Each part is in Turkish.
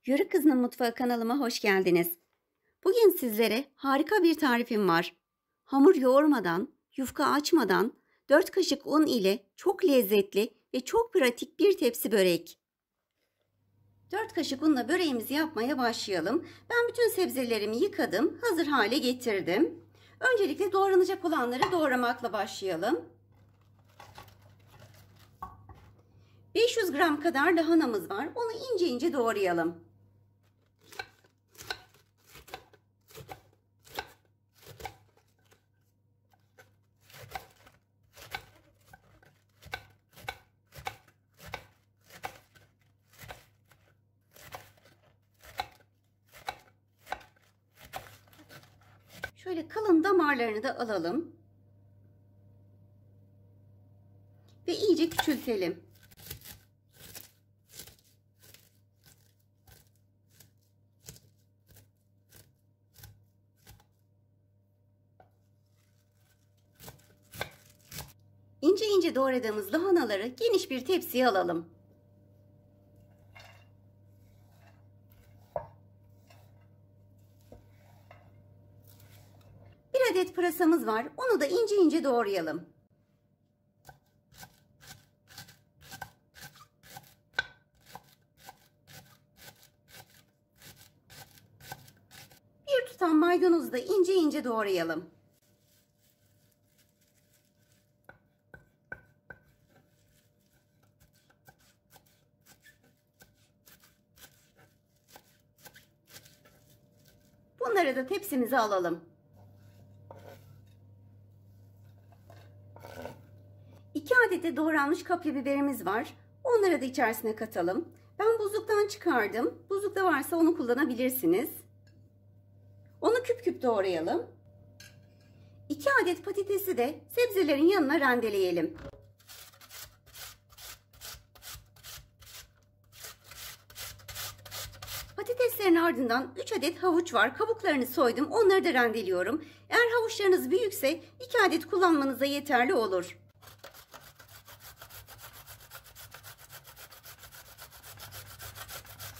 Yörük Kızının Mutfağı kanalıma hoş geldiniz. Bugün sizlere harika bir tarifim var. Hamur yoğurmadan, yufka açmadan 4 kaşık un ile çok lezzetli ve çok pratik bir tepsi börek. 4 kaşık unla böreğimizi yapmaya başlayalım. Ben bütün sebzelerimi yıkadım, hazır hale getirdim. Öncelikle doğranacak olanları doğramakla başlayalım. 500 gram kadar lahanamız var. Onu ince ince doğrayalım. Şöyle kalın damarlarını da alalım. Ve iyice küçültelim. İnce ince doğradığımız lahanaları geniş bir tepsiye alalım. Bir adet pırasamız var. Onu da ince ince doğrayalım. Bir tutam maydanozu da ince ince doğrayalım. Bunları da tepsimize alalım. 2 adet de doğranmış kapya biberimiz var. Onları da içerisine katalım. Ben buzluktan çıkardım. Buzlukta varsa onu kullanabilirsiniz. Onu küp küp doğrayalım. 2 adet patatesi de sebzelerin yanına rendeleyelim. Patateslerin ardından 3 adet havuç var. Kabuklarını soydum. Onları da rendeliyorum. Eğer havuçlarınız büyükse 2 adet kullanmanız da yeterli olur.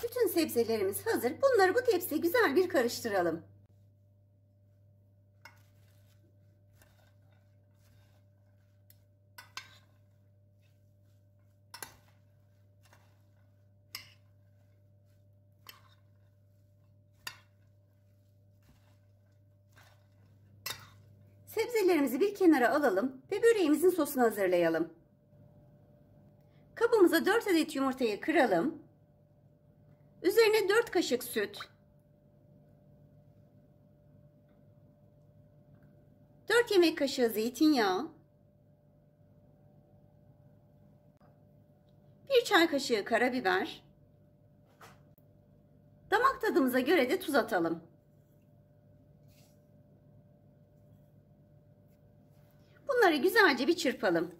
Bütün sebzelerimiz hazır. Bunları bu tepsiye güzel bir karıştıralım. Sebzelerimizi bir kenara alalım ve böreğimizin sosunu hazırlayalım. Kabımıza 4 adet yumurtayı kıralım. Üzerine 4 kaşık süt, 4 yemek kaşığı zeytinyağı, 1 çay kaşığı karabiber, damak tadımıza göre de tuz atalım. Bunları güzelce bir çırpalım.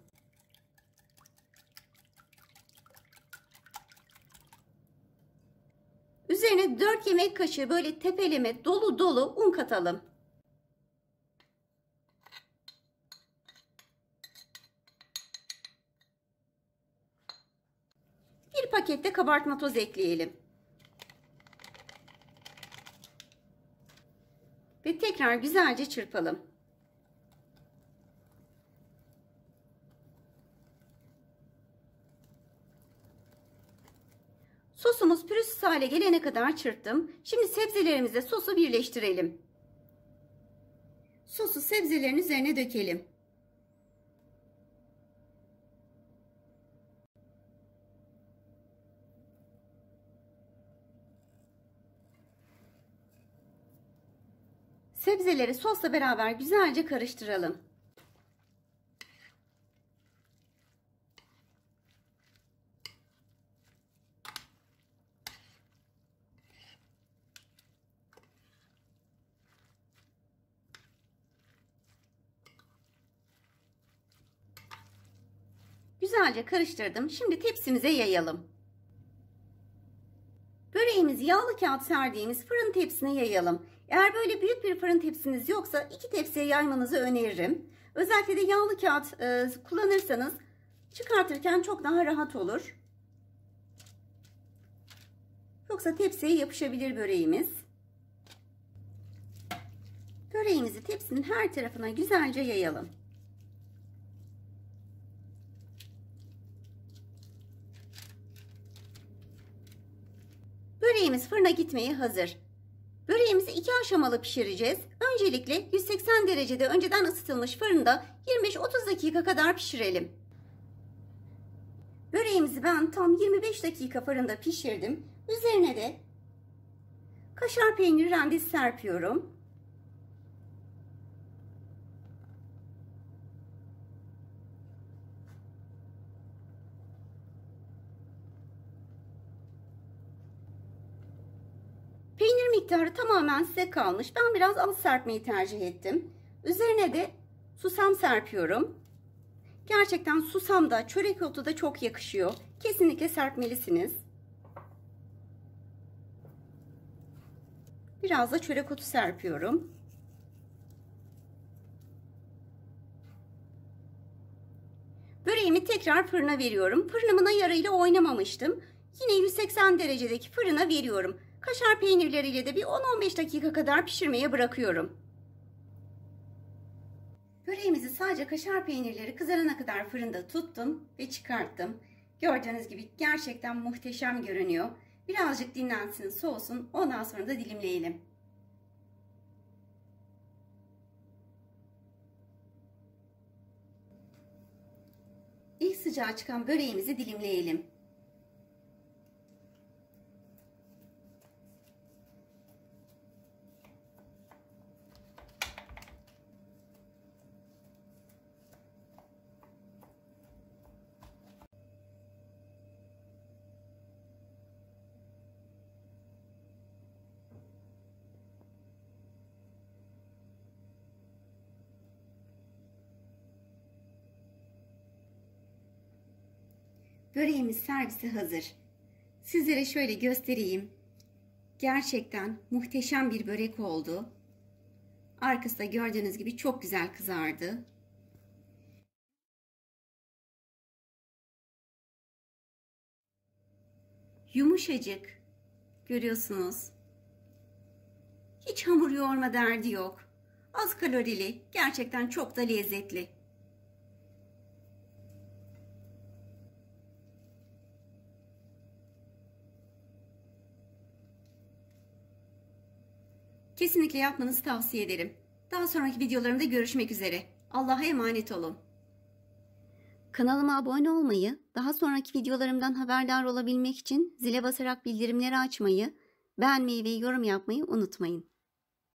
Üzerine 4 yemek kaşığı böyle tepeleme dolu dolu un katalım. Bir paket de kabartma tozu ekleyelim. Ve tekrar güzelce çırpalım. Sosumuz pürüzsüz hale gelene kadar çırptım. Şimdi sebzelerimizle sosu birleştirelim. Sosu sebzelerin üzerine dökelim. Sebzeleri sosla beraber güzelce karıştıralım. Güzelce karıştırdım. Şimdi tepsimize yayalım. Böreğimizi yağlı kağıt serdiğimiz fırın tepsine yayalım. Eğer böyle büyük bir fırın tepsiniz yoksa 2 tepsiye yaymanızı öneririm. Özellikle de yağlı kağıt kullanırsanız çıkartırken çok daha rahat olur. Yoksa tepsiye yapışabilir böreğimiz. Böreğimizi tepsinin her tarafına güzelce yayalım. Böreğimiz fırına gitmeye hazır. Böreğimizi 2 aşamalı pişireceğiz. Öncelikle 180 derecede önceden ısıtılmış fırında 25-30 dakika kadar pişirelim. Böreğimizi ben tam 25 dakika fırında pişirdim. Üzerine de kaşar peyniri rendesi serpiyorum. Peynir miktarı tamamen size kalmış. Ben biraz az serpmeyi tercih ettim. Üzerine de susam serpiyorum. Gerçekten susam da çörek otu da çok yakışıyor. Kesinlikle serpmelisiniz. Biraz da çörek otu serpiyorum. Böreğimi tekrar fırına veriyorum. Fırınımın ayarıyla oynamamıştım. Yine 180 derecedeki fırına veriyorum. Kaşar peynirleriyle de bir 10-15 dakika kadar pişirmeye bırakıyorum. Böreğimizi sadece kaşar peynirleri kızarana kadar fırında tuttum ve çıkarttım. Gördüğünüz gibi gerçekten muhteşem görünüyor. Birazcık dinlensin, soğusun. Ondan sonra da dilimleyelim. İlk sıcağı çıkan böreğimizi dilimleyelim. Böreğimiz servise hazır. Sizlere şöyle göstereyim. Gerçekten muhteşem bir börek oldu. Arkası da gördüğünüz gibi çok güzel kızardı. Yumuşacık. Görüyorsunuz. Hiç hamur yoğurma derdi yok. Az kalorili, gerçekten çok da lezzetli. Kesinlikle yapmanızı tavsiye ederim. Daha sonraki videolarımda görüşmek üzere. Allah'a emanet olun. Kanalıma abone olmayı, daha sonraki videolarımdan haberdar olabilmek için zile basarak bildirimleri açmayı, beğenmeyi ve yorum yapmayı unutmayın.